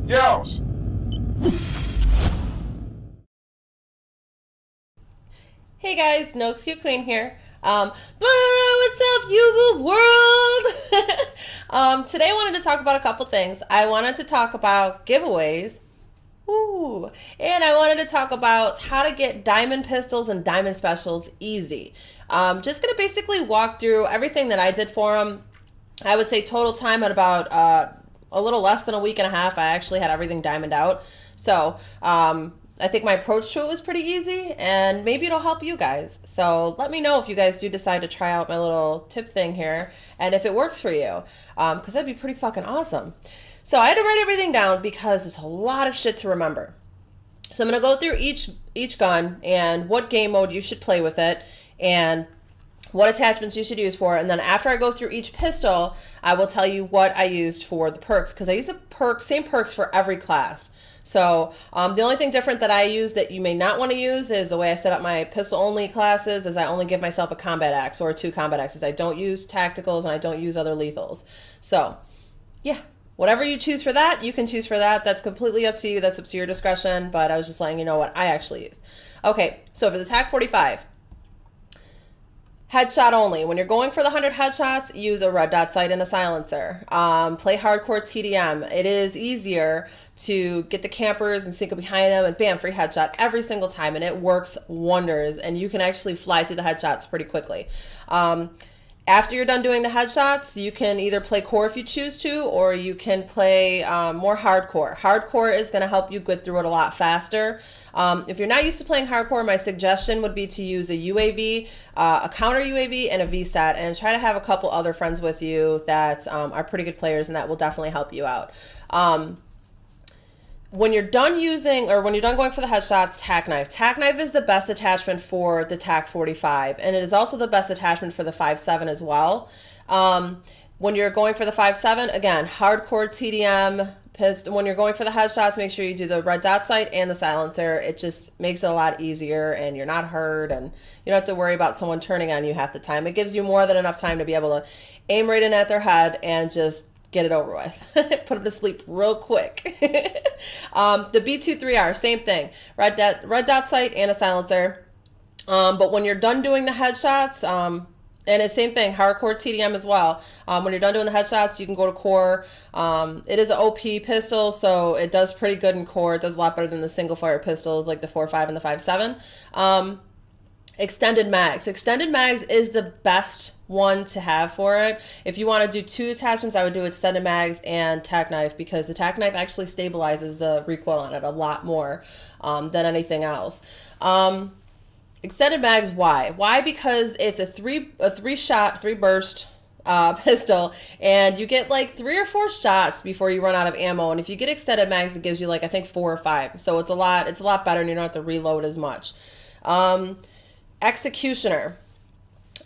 Yeousch! Hey guys, NoxQQueeN here. What's up, you world? Today I wanted to talk about a couple things. I wanted to talk about giveaways. Ooh, and I wanted to talk about how to get diamond pistols and diamond specials easy. Just gonna basically walk through everything that I did for them. I would say total time at about a little less than a week and a half. I actually had everything diamond out. So I think my approach to it was pretty easy, and maybe it'll help you guys. So let me know if you guys do decide to try out my little tip thing here, and if it works for you, because that'd be pretty fucking awesome. So I had to write everything down because there's a lot of shit to remember. So I'm gonna go through each gun and what game mode you should play with it, and what attachments you should use for it. And then after I go through each pistol, I will tell you what I used for the perks, because I use the same perks for every class. So the only thing different that I use that you may not want to use is the way I set up my pistol only classes is I only give myself a combat axe or 2 combat axes. I don't use tacticals and I don't use other lethals. So yeah, whatever you choose for that, you can choose for that. That's completely up to you. That's up to your discretion, but I was just letting you know what I actually use. Okay, so for the TAC 45, headshot only. When you're going for the 100 headshots, use a red dot sight and a silencer. Play hardcore TDM. It is easier to get the campers and sink behind them and bam, free headshot every single time, and it works wonders, and you can actually fly through the headshots pretty quickly. After you're done doing the headshots, you can either play core if you choose to, or you can play more hardcore. Hardcore is going to help you get through it a lot faster. If you're not used to playing hardcore, my suggestion would be to use a UAV, a counter UAV, and a VSAT, and try to have a couple other friends with you that are pretty good players, and that will definitely help you out. When you're done using, or when you're done going for the headshots, tack knife. Tack knife is the best attachment for the TAC 45, and it is also the best attachment for the 5.7 as well. When you're going for the 5.7, again, hardcore TDM. When you're going for the headshots, make sure you do the red dot sight and the silencer. It just makes it a lot easier, and you're not hurt, and you don't have to worry about someone turning on you half the time. It gives you more than enough time to be able to aim right in at their head and just get it over with. Put them to sleep real quick. The B2-3R, same thing. Red dot sight and a silencer. But when you're done doing the headshots, and it's same thing, hardcore TDM as well. When you're done doing the headshots, you can go to core. It is an OP pistol, so it does pretty good in core. It does a lot better than the single fire pistols like the 4.5 and the 5.7. Extended mags. Extended mags is the best one to have for it. If you want to do 2 attachments, I would do extended mags and tack knife, because the tack knife actually stabilizes the recoil on it a lot more than anything else. Extended mags, why? Why? Because it's a three shot, 3 burst pistol, and you get like 3 or 4 shots before you run out of ammo. And if you get extended mags, it gives you like, I think 4 or 5. So it's a lot better, and you don't have to reload as much. Executioner.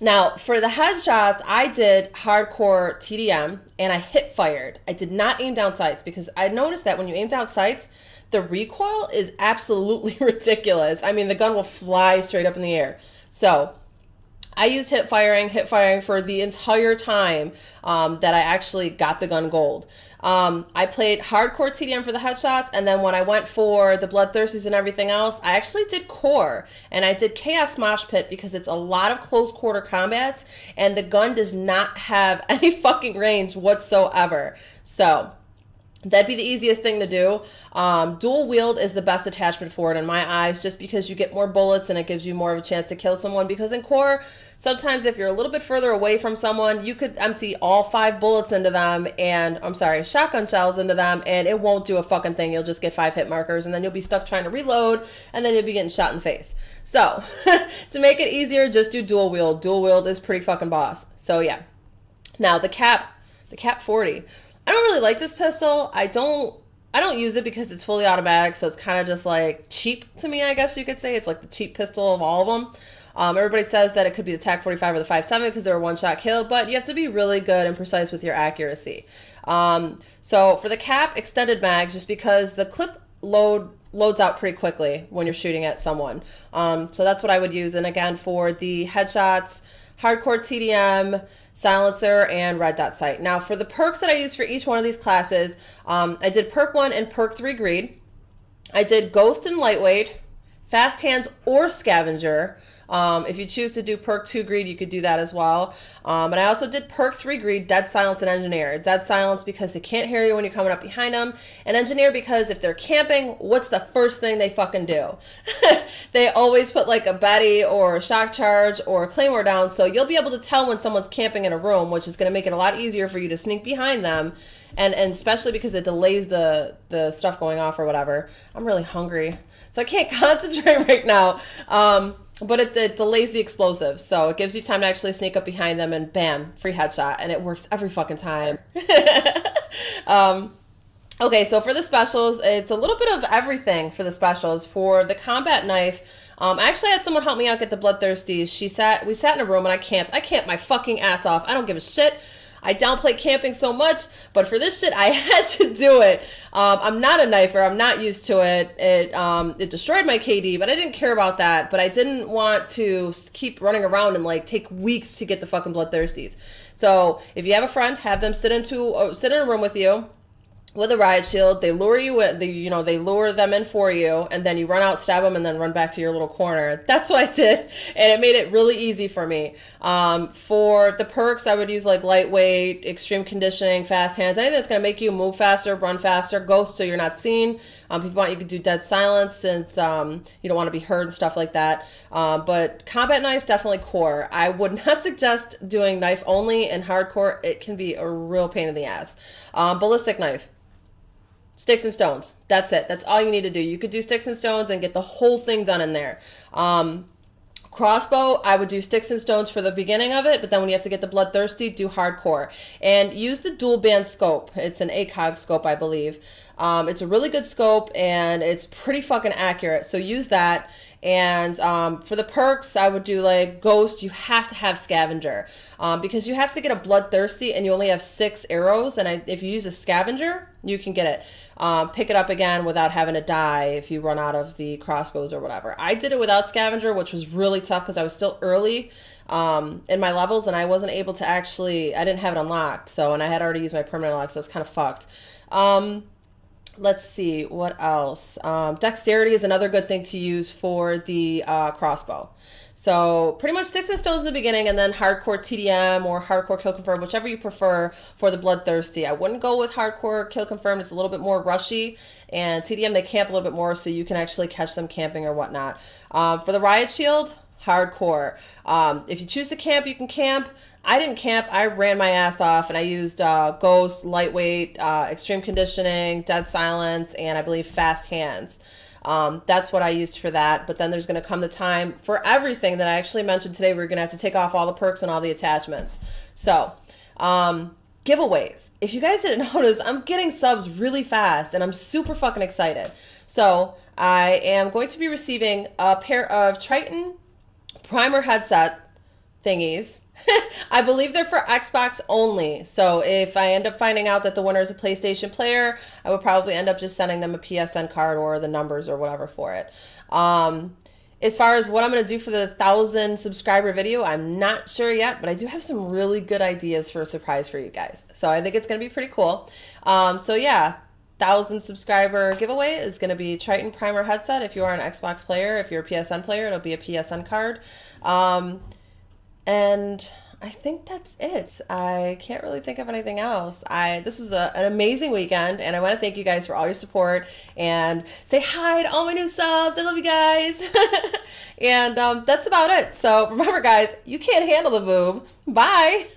Now, for the headshots, I did hardcore TDM, and I hip fired. I did not aim down sights, because I noticed that when you aim down sights, the recoil is absolutely ridiculous. I mean, the gun will fly straight up in the air. So I used hip firing for the entire time that I actually got the gun gold. I played hardcore TDM for the headshots, and then when I went for the bloodthirsties and everything else, I actually did core, and I did chaos mosh pit, because it's a lot of close quarter combats, and the gun does not have any fucking range whatsoever. So that'd be the easiest thing to do. Dual wield is the best attachment for it in my eyes, just because you get more bullets and it gives you more of a chance to kill someone, because in core, sometimes if you're a little bit further away from someone, you could empty all 5 bullets into them, and shotgun shells into them, and it won't do a fucking thing. You'll just get 5 hit markers, and then you'll be stuck trying to reload, and then you'll be getting shot in the face. So to make it easier, just do dual wield. Dual wield is pretty fucking boss. So yeah. Now the cap 40. I don't really like this pistol. I don't use it because it's fully automatic, so it's kind of just like cheap to me, I guess you could say. It's like the cheap pistol of all of them. Everybody says that it could be the TAC 45 or the 5.7 because they're a one-shot kill, but you have to be really good and precise with your accuracy. So for the cap, extended mags, just because the clip loads out pretty quickly when you're shooting at someone. So that's what I would use. And again, for the headshots, hardcore TDM, silencer, and red dot sight. Now for the perks that I use for each one of these classes, I did perk 1 and perk 3 greed. I did ghost and lightweight, fast hands or scavenger. If you choose to do perk 2 greed, you could do that as well. And I also did perk 3 greed, dead silence and engineer. Dead silence because they can't hear you when you're coming up behind them, and engineer because if they're camping, what's the first thing they fucking do? They always put like a Betty or a shock charge or a claymore down, so you'll be able to tell when someone's camping in a room, which is going to make it a lot easier for you to sneak behind them. And especially because it delays the stuff going off or whatever. I'm really hungry, so I can't concentrate right now. But it delays the explosives, so it gives you time to actually sneak up behind them and bam, free headshot, and it works every fucking time. Okay, so for the specials, it's a little bit of everything for the specials. For the combat knife, I actually had someone help me out get the bloodthirsties. We sat in a room and I camped my fucking ass off. I don't give a shit. I downplay camping so much, but for this shit, I had to do it. I'm not a knifer. I'm not used to it. It destroyed my KD, but I didn't care about that. But I didn't want to keep running around and like take weeks to get the fucking bloodthirsties. So if you have a friend, have them sit in a room with you with a riot shield. They lure you in, they lure them in for you, and then you run out, stab them, and then run back to your little corner. That's what I did, and it made it really easy for me. For the perks, I would use like lightweight, extreme conditioning, fast hands, anything that's gonna make you move faster, run faster, ghost so you're not seen. If you want, you could do dead silence since you don't want to be heard and stuff like that. But combat knife, definitely core. I would not suggest doing knife only in hardcore. It can be a real pain in the ass. Ballistic knife. Sticks and stones. That's it. That's all you need to do. You could do sticks and stones and get the whole thing done in there. Crossbow, I would do sticks and stones for the beginning of it, but then when you have to get the bloodthirsty, do hardcore. And use the dual band scope. It's an ACOG scope, I believe. It's a really good scope and it's pretty fucking accurate. So use that. And for the perks, I would do like ghost. You have to have scavenger because you have to get a bloodthirsty and you only have 6 arrows. And if you use a scavenger, you can get it. Pick it up again without having to die if you run out of the crossbows or whatever. I did it without scavenger, which was really tough because I was still early in my levels and I wasn't able to I didn't have it unlocked. So, and I had already used my permanent lock, so it's kind of fucked. Let's see, what else? Dexterity is another good thing to use for the crossbow. So pretty much sticks and stones in the beginning and then hardcore TDM or hardcore kill confirm, whichever you prefer for the bloodthirsty. I wouldn't go with hardcore kill confirm. It's a little bit more rushy, and TDM, they camp a little bit more so you can actually catch them camping or whatnot. For the riot shield, hardcore. If you choose to camp, you can camp. I didn't camp. I ran my ass off and I used ghost, lightweight, extreme conditioning, dead silence, and I believe fast hands. That's what I used for that. But then there's going to come the time for everything that I actually mentioned today. We're going to have to take off all the perks and all the attachments. So giveaways. If you guys didn't notice, I'm getting subs really fast and I'm super fucking excited. So I am going to be receiving a pair of Triton primer headset thingies. I believe they're for Xbox only. So if I end up finding out that the winner is a PlayStation player, I would probably end up just sending them a PSN card or the numbers or whatever for it. As far as what I'm going to do for the 1,000 subscriber video, I'm not sure yet, but I do have some really good ideas for a surprise for you guys. So I think it's going to be pretty cool. So yeah, 1,000 subscriber giveaway is going to be Triton primer headset. If you are an Xbox player, if you're a PSN player, it'll be a PSN card. And I think that's it. I can't really think of anything else. This is an amazing weekend, and I want to thank you guys for all your support and say hi to all my new subs. I love you guys. And that's about it. So remember, guys, you can't handle the boob. Bye.